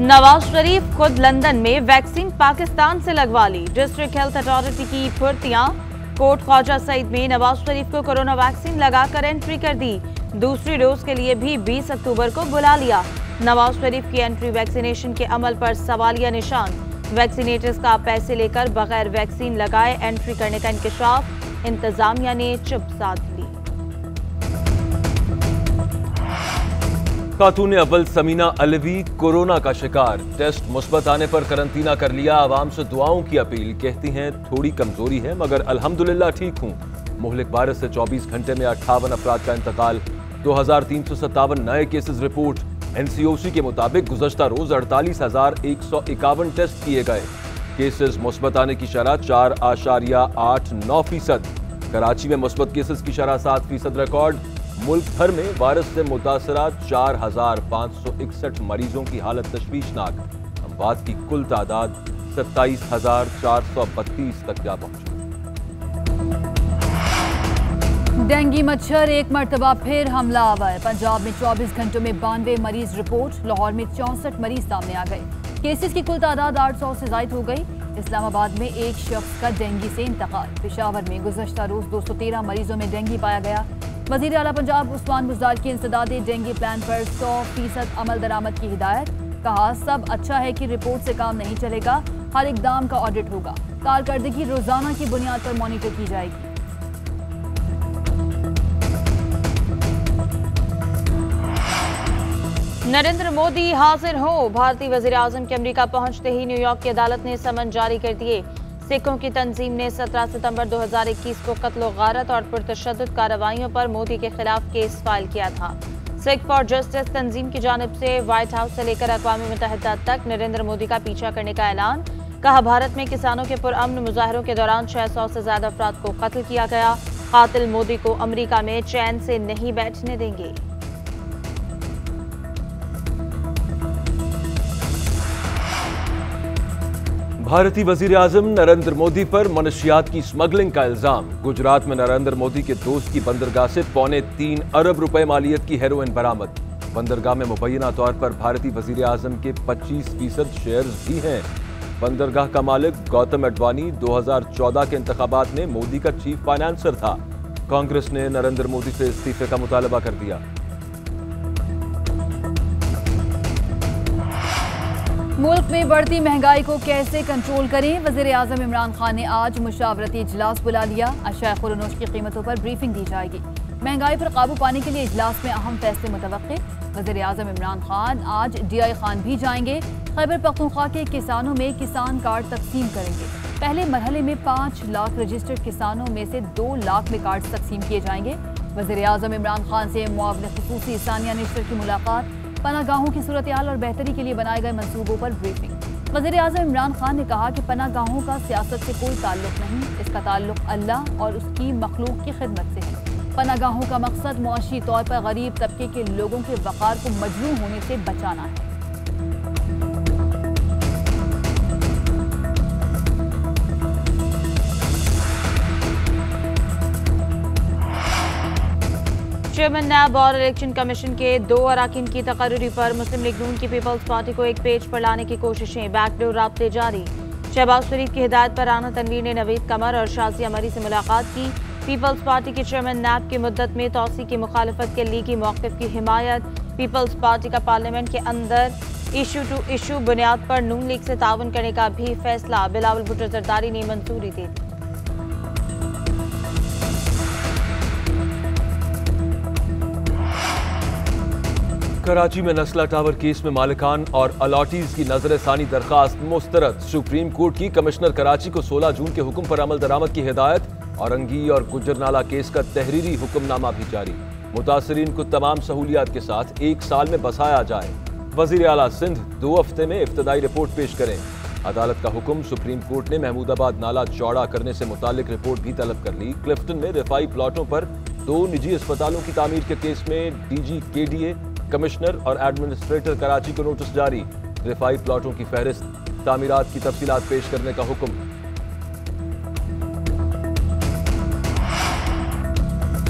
नवाज शरीफ खुद लंदन में वैक्सीन पाकिस्तान से लगवा ली। डिस्ट्रिक्ट हेल्थ अथॉरिटी की फुर्तियां। कोट ख्वाजा सईद में नवाज शरीफ को कोरोना वैक्सीन लगाकर एंट्री कर दी। दूसरी डोज के लिए भी 20 अक्टूबर को बुला लिया। नवाज शरीफ की एंट्री वैक्सीनेशन के अमल पर सवालिया निशान। वैक्सीनेटर्स का पैसे लेकर बगैर वैक्सीन लगाए एंट्री करने का इंकशाफ। इंतजामिया ने चुप साध ली। खातून अव्वल समीना अलवी कोरोना का शिकार। टेस्ट मुस्बत आने पर करंतना कर लिया। आवाम से दुआओं की अपील। कहती हैं थोड़ी कमजोरी है मगर अल्हम्दुलिल्लाह ठीक हूं। मुहलिक वायरस से 24 घंटे में 58 अफराद का इंतकाल। 2357 नए केसेस रिपोर्ट। एनसीओसी के मुताबिक गुज़श्ता रोज 48,151 टेस्ट किए गए। केसेस मुस्बत आने की शरह 4.89%। कराची में मुस्बत केसेस की शरह 7% रिकॉर्ड। मुल्क भर में वायरस से मुतासरा 4,561 मरीजों की हालत तशवीशनाक। अमवात की कुल तादाद 27,432 तक जा पहुंची। डेंगू मच्छर एक मरतबा फिर हमलावर। पंजाब में 24 घंटों में 92 मरीज रिपोर्ट। लाहौर में 64 मरीज सामने आ गए। केसेस की कुल तादाद 800 से ज़ायद हो गई। इस्लामाबाद में एक शख्स का डेंगू से इंतकाल। पेशावर में गुज़श्ता रोज 213 मरीजों में डेंगू पाया गया। वज़ीर आला पंजाब उस्मान बुज़दार की इंसदादे डेंगू प्लान पर 100% अमल दरामद की हिदायत। कहा सब अच्छा है कि रिपोर्ट से काम नहीं चलेगा, हर इकदाम का ऑडिट होगा। कारकर्दगी रोजाना की बुनियाद पर मॉनिटर की जाएगी। नरेंद्र मोदी हाजिर हो। भारतीय वज़ीर आज़म के अमेरिका पहुंचते ही न्यूयॉर्क की अदालत ने समन जारी कर दिए। सिखों की तंजीम ने 17 सितंबर 2021 को कत्ल गारत और पुरतशद्दुद कार्रवाइयों पर मोदी के खिलाफ केस फाइल किया था। सिख फॉर जस्टिस तंजीम की जानिब से व्हाइट हाउस से लेकर अक़वाम मुत्तहिदा तक नरेंद्र मोदी का पीछा करने का ऐलान। कहा भारत में किसानों के पुरअमन मुजाहरों के दौरान 600 से ज्यादा अफराद को कत्ल किया गया। कातिल मोदी को अमेरिका में चैन से नहीं बैठने देंगे। भारतीय वजीर आजम नरेंद्र मोदी पर मनशियात की स्मगलिंग का इल्जाम। गुजरात में नरेंद्र मोदी के दोस्त की बंदरगाह से 3.25 अरब रुपए मालियत की हेरोइन बरामद। बंदरगाह में मुबैना तौर पर भारतीय वजीर आजम के 25% शेयर्स भी हैं। बंदरगाह का मालिक गौतम अडवाणी 2014 के इंतखाबात में मोदी का चीफ फाइनेंसर था। कांग्रेस ने नरेंद्र मोदी से इस्तीफे का मुतालबा कर दिया। मुल्क में बढ़ती महंगाई को कैसे कंट्रोल करें, वज़ीर आज़म इमरान खान ने आज मुशावरती इजलास बुला लिया। अशिया खुर्रनोश की कीमतों पर ब्रीफिंग दी जाएगी। महंगाई पर काबू पाने के लिए इजलास में अहम फैसले मुतवक्के। वज़ीर आज़म इमरान खान आज DI खान भी जाएंगे। खैबर पख्तूनख्वा के किसानों में किसान कार्ड तकसीम करेंगे। पहले मरहले में 5 लाख रजिस्टर्ड किसानों में से 2 लाख में कार्ड तकसीम किए जाएंगे। वज़ीर आज़म इमरान खान से मुआविन ख़ुसूसी सानिया निश्तर की मुलाकात। पनागाहों की सूरत-ए-हाल और बेहतरी के लिए बनाए गए मंसूबों पर ब्रीफिंग। वज़ीर आज़म इमरान खान ने कहा कि पनागाहों का सियासत से कोई ताल्लुक नहीं, इसका ताल्लुक अल्लाह और उसकी मखलूक की खिदमत से है। पनागाहों का मकसद मुआशी तौर पर गरीब तबके के लोगों के वक़ार को मजरूह होने से बचाना है। चेयरमैन नैब और इलेक्शन कमीशन के 2 अराकीन की तकर्री पर मुस्लिम लीग नून की पीपल्स पार्टी को एक पेज पर लाने की कोशिशें। बैकडोर राब्ते जारी। शहबाज शरीफ की हिदायत पर राना तनवीर ने नवीद कमर और शाजिया मरी से मुलाकात की। पीपल्स पार्टी के चेयरमैन नैब की मुद्दत में तौसी की मुखालफत के लीगी मौक़िफ़ की हिमायत। पीपल्स पार्टी का पार्लियामेंट के अंदर इशू टू इशू बुनियाद पर नून लीग से ताउन करने का भी फैसला। बिलावल भुट्टो जरदारी ने मंजूरी दे दी। कराची में नस्ला टावर केस में मालिकान और अलॉटीज की नजरसानी दरखास्त मुस्तरद। सुप्रीम कोर्ट की कमिश्नर कराची को 16 जून के हुक्म पर अमल दरामद की हिदायत। औरंगी और गुजरनाला केस का तहरीरी हुक्मनामा भी जारी। मुतासरीन को तमाम सहूलियात के साथ 1 साल में बसाया जाए। वजीर आला सिंध 2 हफ्ते में इब्तदाई रिपोर्ट पेश करें। अदालत का हुक्म। सुप्रीम कोर्ट ने महमूदाबाद नाला चौड़ा करने से मुतालिक रिपोर्ट भी तलब कर ली। क्लिफ्टन में रिफाई प्लॉटों पर 2 निजी अस्पतालों की तामीर के केस में DG KDA कमिश्नर और एडमिनिस्ट्रेटर कराची को नोटिस जारी। रिफाई प्लॉटों की फहरिस्त, तामीरात की तफसीलात पेश करने का हुक्म।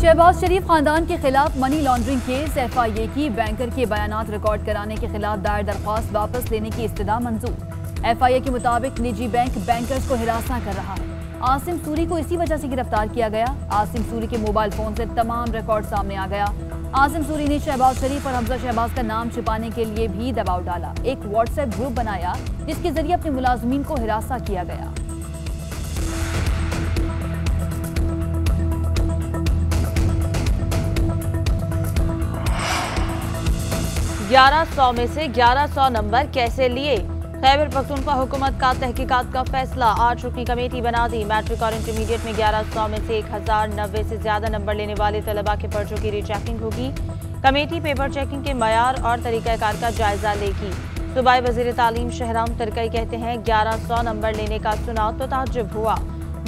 शहबाज शरीफ खानदान के खिलाफ मनी लॉन्ड्रिंग केस, FIA की बैंकर के बयानात रिकॉर्ड कराने के खिलाफ दायर दरख्वास्त वापस लेने की इस्तदा मंजूर। FIA के मुताबिक निजी बैंक बैंकर्स को हिरासा कर रहा है। आसिम सूरी को इसी वजह से गिरफ्तार किया गया। आसिम सूरी के मोबाइल फोन से तमाम रिकॉर्ड सामने आ गया। आसिम सूरी ने शहबाज शरीफ और हमजा शहबाज का नाम छिपाने के लिए भी दबाव डाला। एक व्हाट्सएप ग्रुप बनाया जिसके जरिए अपने मुलाजमीन को हिरासा किया गया। में से 1100 नंबर कैसे लिए? खैबर पख्तूनख्वा हुकूमत का तहकीकात का फैसला। 8 रुकनी कमेटी बना दी। मैट्रिक और इंटरमीडिएट में 1100 में से 1090 से ज्यादा नंबर लेने वाले तलबा के पर्चों की रीचेकिंग होगी। कमेटी पेपर चेकिंग के मयार और तरीकाकार का जायजा लेगी। सूबाई वजीर तालीम शहराम तरकई कहते हैं 1100 नंबर लेने का सुना तो ताज्जुब हुआ।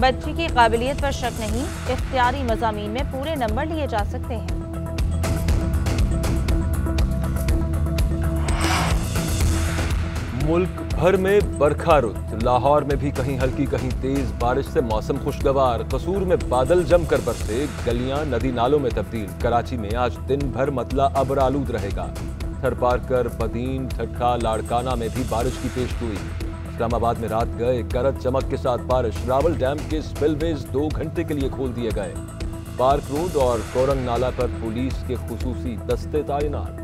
बच्ची की काबिलियत पर शक नहीं, इख्तियारी मज़ामीन में पूरे नंबर लिए जा सकते हैं। मुल्क भर में बरखा रुत। लाहौर में भी कहीं हल्की कहीं तेज बारिश से मौसम खुशगवार। कसूर में बादल जमकर बरसे, गलियां नदी नालों में तब्दील। कराची में आज दिन भर मतला अबर आलूद रहेगा। थरपारकर, बदीन, ठट्ठा, लाड़काना में भी बारिश की पेशगोई। इस्लामाबाद में रात गए गरज चमक के साथ बारिश। रावल डैम के स्पिलवेज 2 घंटे के लिए खोल दिए गए। पार्क रोड और कोरंग नाला पर पुलिस के खुसूसी दस्ते तैनात।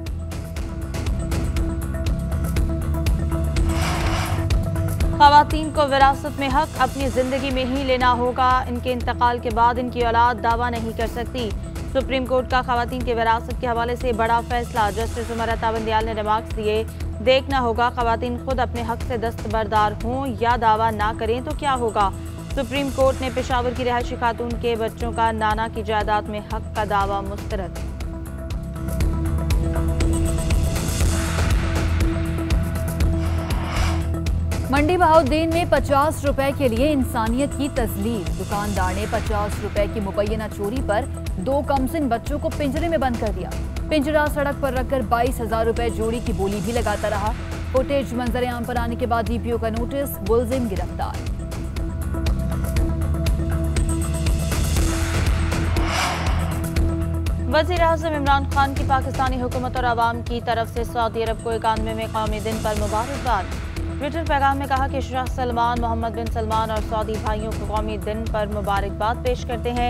ख़वातीन को विरासत में हक अपनी जिंदगी में ही लेना होगा। इनके इंतकाल के बाद इनकी औलाद दावा नहीं कर सकती। सुप्रीम कोर्ट का ख़वातीन की विरासत के हवाले से बड़ा फैसला। जस्टिस उमर अता बंदियाल ने रिमार्क्स दिए। देखना होगा ख़वातीन खुद अपने हक से दस्तबरदार हों या दावा ना करें तो क्या होगा। सुप्रीम कोर्ट ने पेशावर की रिहायशी खातून के बच्चों का नाना की जायदाद में हक का दावा मुस्तरद। मंडी बहाउद्दीन में 50 रुपए के लिए इंसानियत की तजलील। दुकानदार ने 50 रुपए की मुबैना चोरी पर 2 कमसिन बच्चों को पिंजरे में बंद कर दिया। पिंजरा सड़क पर रखकर 22,000 रुपए जोड़ी की बोली भी लगाता रहा। फुटेज मंजर आम पर आने के बाद DPO का नोटिस, मुलजिम गिरफ्तार। वज़ीर आज़म इमरान खान की पाकिस्तानी हुकूमत और आवाम की तरफ से सऊदी अरब को 91वें कौमी दिन पर मुबारकबाद। ट्विटर पैगाम में कहा कि शाह सलमान, मोहम्मद बिन सलमान और सऊदी भाइयों को कौमी दिन पर मुबारकबाद पेश करते हैं।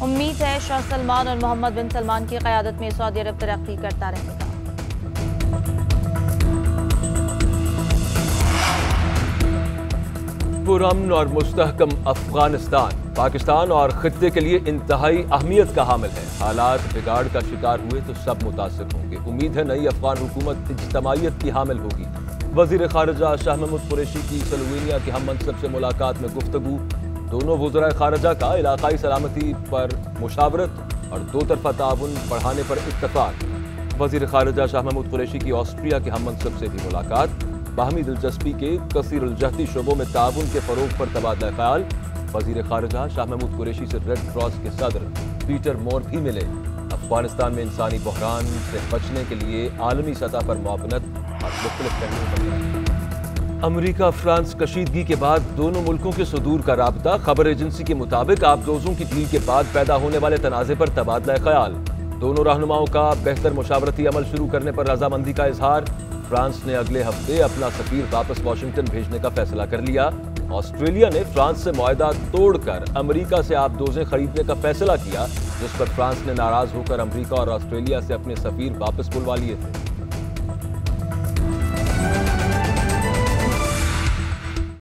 उम्मीद है शाह सलमान और मोहम्मद बिन सलमान की क़यादत में सऊदी अरब तरक्की करता रहेगा। पुरअमन और मुस्तहकम अफगानिस्तान पाकिस्तान और खित्ते के लिए इंतहाई अहमियत का हामिल है। हालात बिगाड़ का शिकार हुए तो सब मुतासिर होंगे। उम्मीद है नई अफगान हुकूमत इज्तमाइयत की हामिल होगी। वज़ीर ख़ारिजा शाह महमूद कुरैशी की स्लोवेनिया के हम मनसब से मुलाकात में गुफ्तगू। दोनों वज़राए ख़ारिजा का इलाक़ाई सलामती पर मुशावरत और 2 तरफ़ा ताउन बढ़ाने पर इत्तफ़ाक़। वज़ीर ख़ारिजा शाह महमूद कुरैशी की ऑस्ट्रिया के हम मनसब से भी मुलाकात। बाहमी दिलचस्पी के कसीरुल-जहती शोबों में ताउन के फ़रोग़ पर तबादला ख़याल। वज़ीर ख़ारिजा शाह महमूद कुरैशी से रेड क्रॉस के सदर पीटर मोर भी मिले। अफ़गानिस्तान में इंसानी बहरान से बचने के लिए आलमी सतह पर मुआवनत और मुख्तलिफ पहलुओं पर। अमरीका फ्रांस कशीदगी के बाद दोनों मुल्कों के सुदूर का राबता। खबर एजेंसी के मुताबिक आबदोजों की डील के बाद पैदा होने वाले तनाज़े पर तबादला ख़याल। दोनों रहनुमाओं का बेहतर मुशावरती अमल शुरू करने पर रजामंदी का इजहार। फ्रांस ने अगले हफ्ते अपना सफीर वापस वाशिंगटन भेजने का फैसला कर लिया। ऑस्ट्रेलिया ने फ्रांस से मुआहदा तोड़कर अमेरिका से आबदोजें खरीदने का फैसला किया, जिस पर फ्रांस ने नाराज होकर अमेरिका और ऑस्ट्रेलिया से अपने सफीर वापस बुलवा लिए थे।